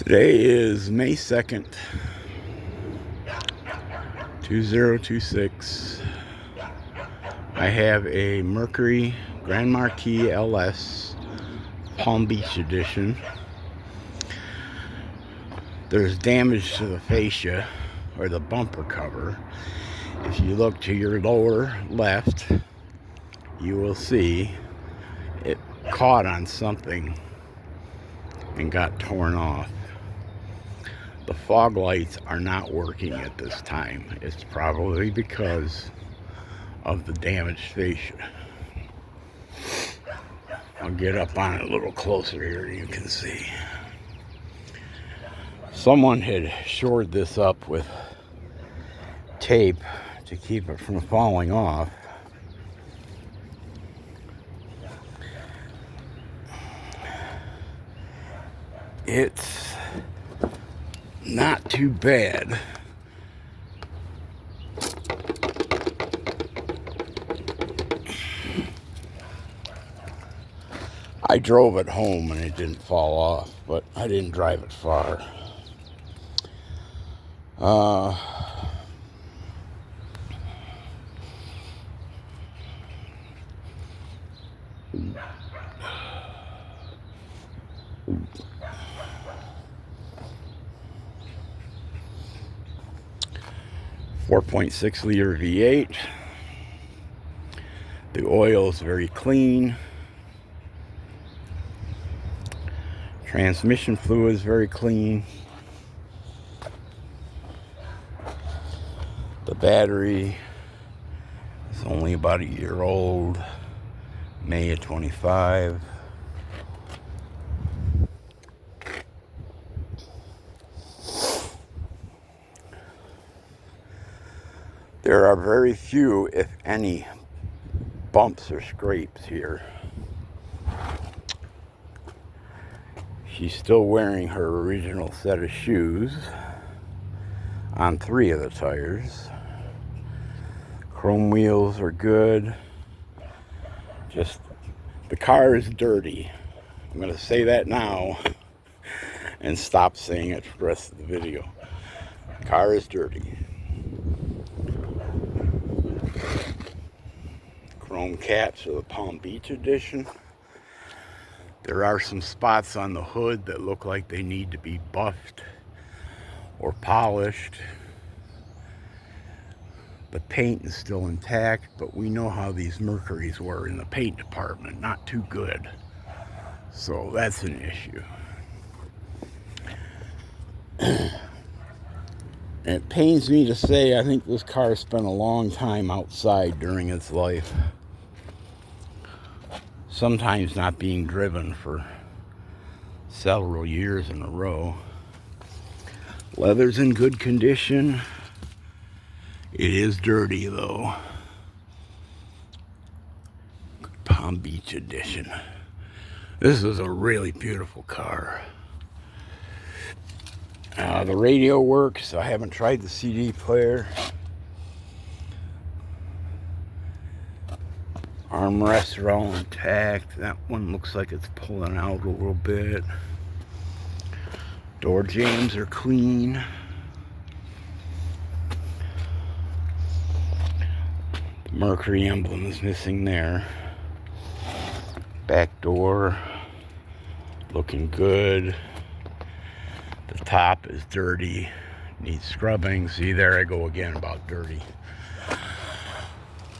Today is May 2nd, 2026. I have a Mercury Grand Marquis LS Palm Beach edition. There's damage to the fascia or the bumper cover. If you look to your lower left, you will see it caught on something and got torn off. The fog lights are not working at this time. It's probably because of the damaged fascia. I'll get up on it a little closer here, you can see. Someone had shored this up with tape to keep it from falling off. It's not too bad. I drove it home and it didn't fall off, but I didn't drive it far. 4.6 liter V8. The oil is very clean. Transmission fluid is very clean. The battery is only about a year old, May of 25. There are very few, if any, bumps or scrapes here. She's still wearing her original set of shoes on 3 of the tires. Chrome wheels are good. Just, the car is dirty. I'm going to say that now and stop saying it for the rest of the video. The car is dirty. Chrome caps of the Palm Beach edition. There are some spots on the hood that look like they need to be buffed or polished. The paint is still intact, but we know how these Mercurys were in the paint department. Not too good. So that's an issue. And it pains me to say, I think this car spent a long time outside during its life. Sometimes not being driven for several years in a row. Leather's in good condition. It is dirty though. Palm Beach edition. This is a really beautiful car. The radio works. I haven't tried the CD player. Armrests are all intact. That one looks like it's pulling out a little bit. Door jambs are clean. The Mercury emblem is missing there. Back door looking good. The top is dirty, needs scrubbing. See, there I go again about dirty.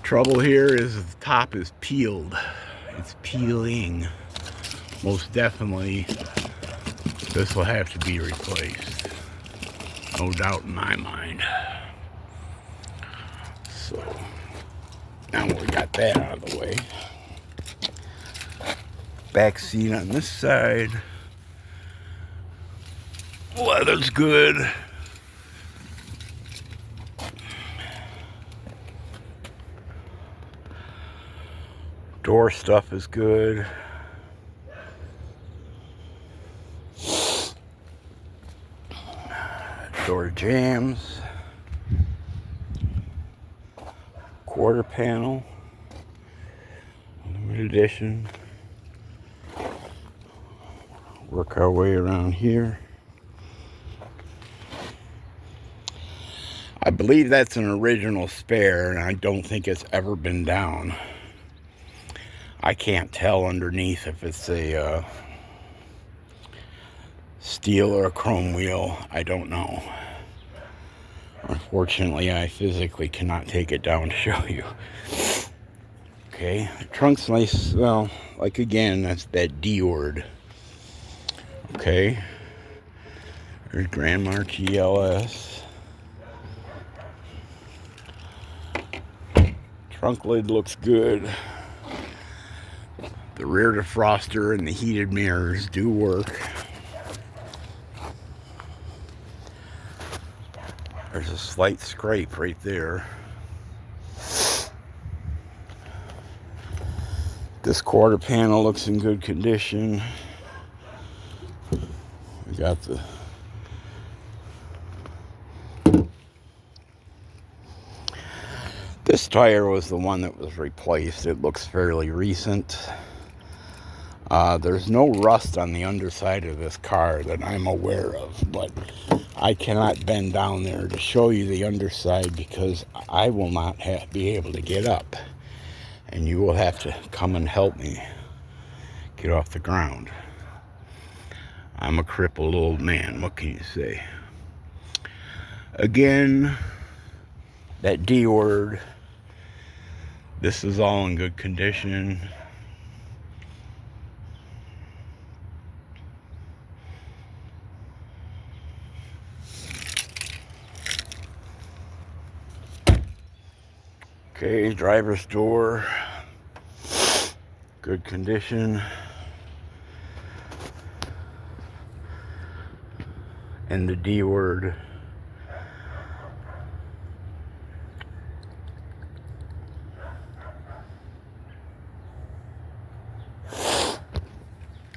Trouble here is the top is peeled. It's peeling. Most definitely, this will have to be replaced. No doubt in my mind. So, now we got that out of the way. Back seat on this side. Leather's good. Door stuff is good. Door jambs. Quarter panel. Limited edition. Work our way around here. I believe that's an original spare, and I don't think it's ever been down. I can't tell underneath if it's a steel or a chrome wheel. I don't know. Unfortunately, I physically cannot take it down to show you. Okay, the trunk's nice. Well, like again, that's that D word. Okay, there's Grand Marquis LS. Trunk lid looks good. The rear defroster and the heated mirrors do work. There's a slight scrape right there. This quarter panel looks in good condition. We got this tire was the one that was replaced. It looks fairly recent. There's no rust on the underside of this car that I'm aware of, but I cannot bend down there to show you the underside because I will not be able to get up, and you will have to come and help me get off the ground. I'm a crippled old man, what can you say? Again, that D word. This is all in good condition. Okay, driver's door, good condition. And the D word.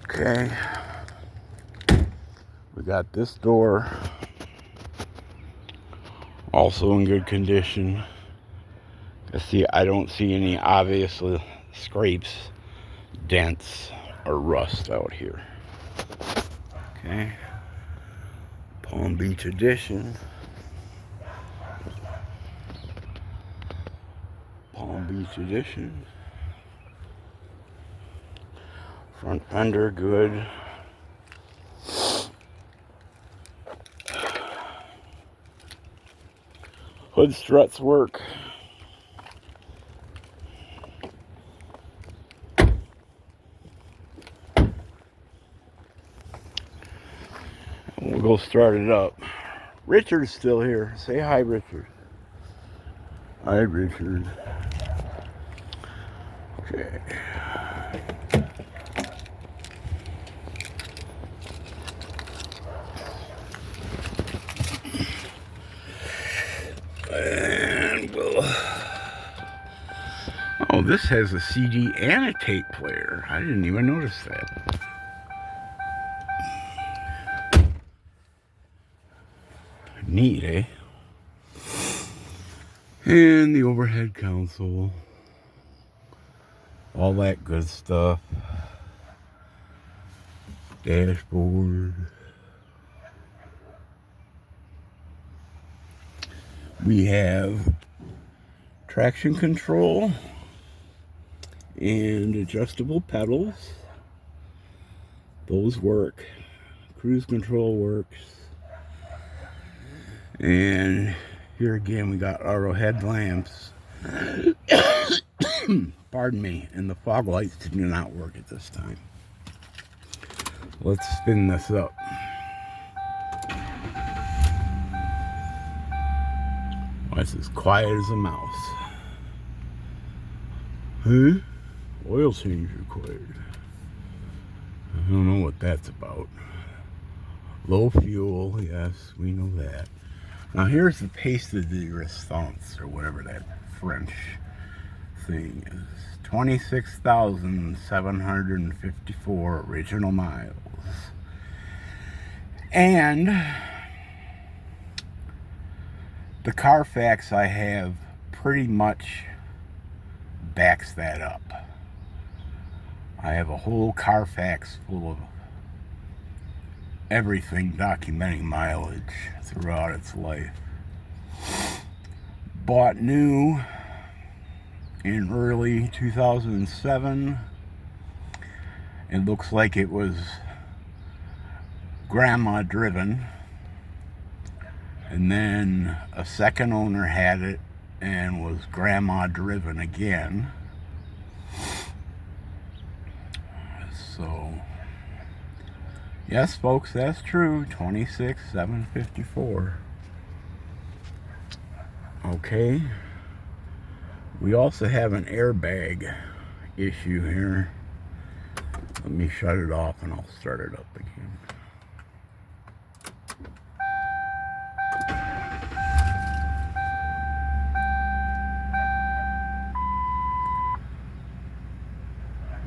Okay, we got this door, also in good condition. See, I don't see any obvious scrapes, dents, or rust out here. Okay, Palm Beach edition. Palm Beach edition. Front fender good. Hood struts work. We'll go start it up. Richard's still here. Say hi, Richard. Hi, Richard. Okay. And we'll... Oh, this has a CD and a tape player. I didn't even notice that. Neat, eh? And the overhead console. All that good stuff. Dashboard. We have traction control and adjustable pedals. Those work. Cruise control works. And here again we got auto headlamps. Pardon me. And the fog lights do not work at this time. Let's spin this up. Oh, it's as quiet as a mouse. Huh? Oil change required. I don't know what that's about. Low fuel, yes, we know that. Now here's the pace de resistance, or whatever that French thing is. 26,754 original miles. And the Car Fax I have pretty much backs that up. I have a whole Car Fax full of everything documenting mileage throughout its life. bought new in early 2007. It looks like it was grandma driven, and then a second owner had it and was grandma driven again. So yes, folks, that's true. 26,754. Okay, we also have an airbag issue here. Let me shut it off and I'll start it up again.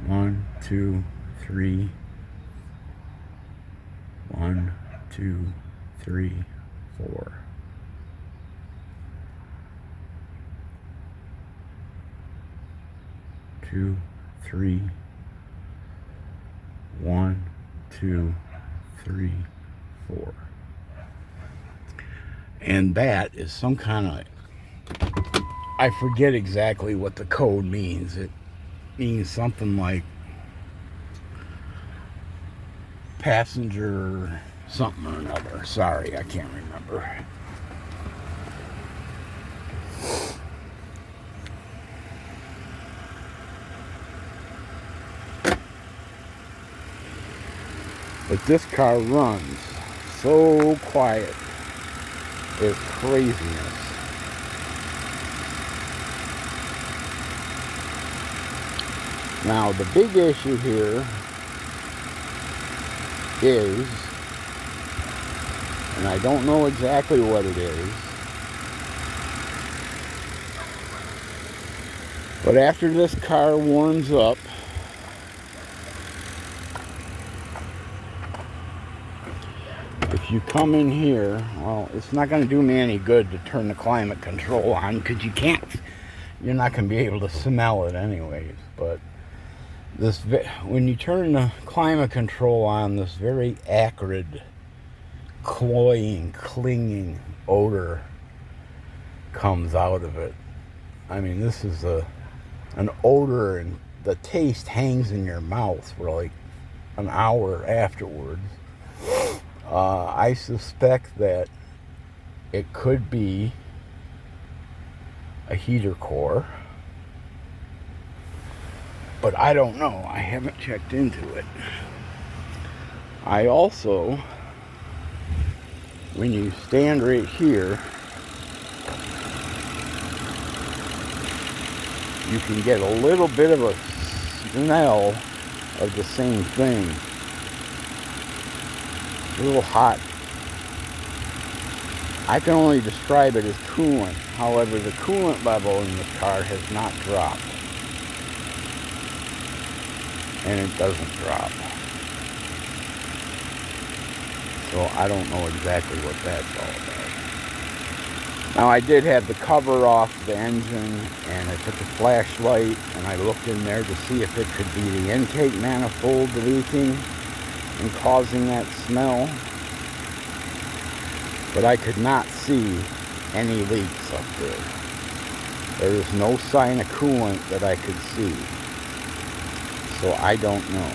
One, two, three. 1, 2, 3, 4. Two, three. 1, 2, 3, 4. And that is some kind of, I forget exactly what the code means. It means something like passenger something or another. Sorry, I can't remember. But this car runs so quiet. It's craziness. Now, the big issue here is, and I don't know exactly what it is, but after this car warms up, if you come in here, well, it's not going to do me any good to turn the climate control on because you're not going to be able to smell it anyways. But when you turn the climate control on, this very acrid, cloying, clinging odor comes out of it. I mean, this is an odor, and the taste hangs in your mouth for like an hour afterwards. I suspect that it could be a heater core, but I don't know. I haven't checked into it. I also, when you stand right here, you can get a little bit of a smell of the same thing. A little hot. I can only describe it as coolant. However, the coolant level in this car has not dropped. And it doesn't drop. So I don't know exactly what that's all about. Now, I did have the cover off the engine, and I took a flashlight and I looked in there to see if it could be the intake manifold leaking and causing that smell, but I could not see any leaks up there. There is no sign of coolant that I could see, so I don't know.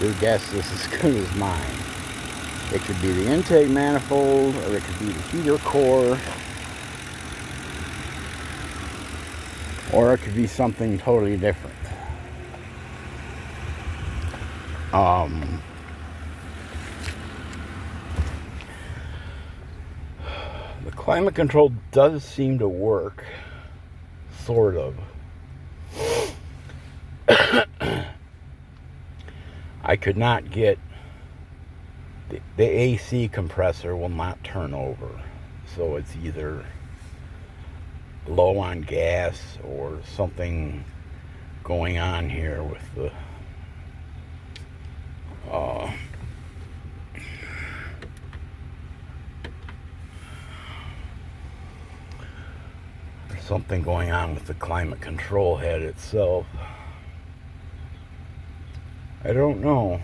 Your guess is as good as mine. It could be the intake manifold, or it could be the heater core, or it could be something totally different. The climate control does seem to work, sort of. I could not get the AC compressor will not turn over, so it's either low on gas or something going on here with the there's something going on with the climate control head itself. I don't know.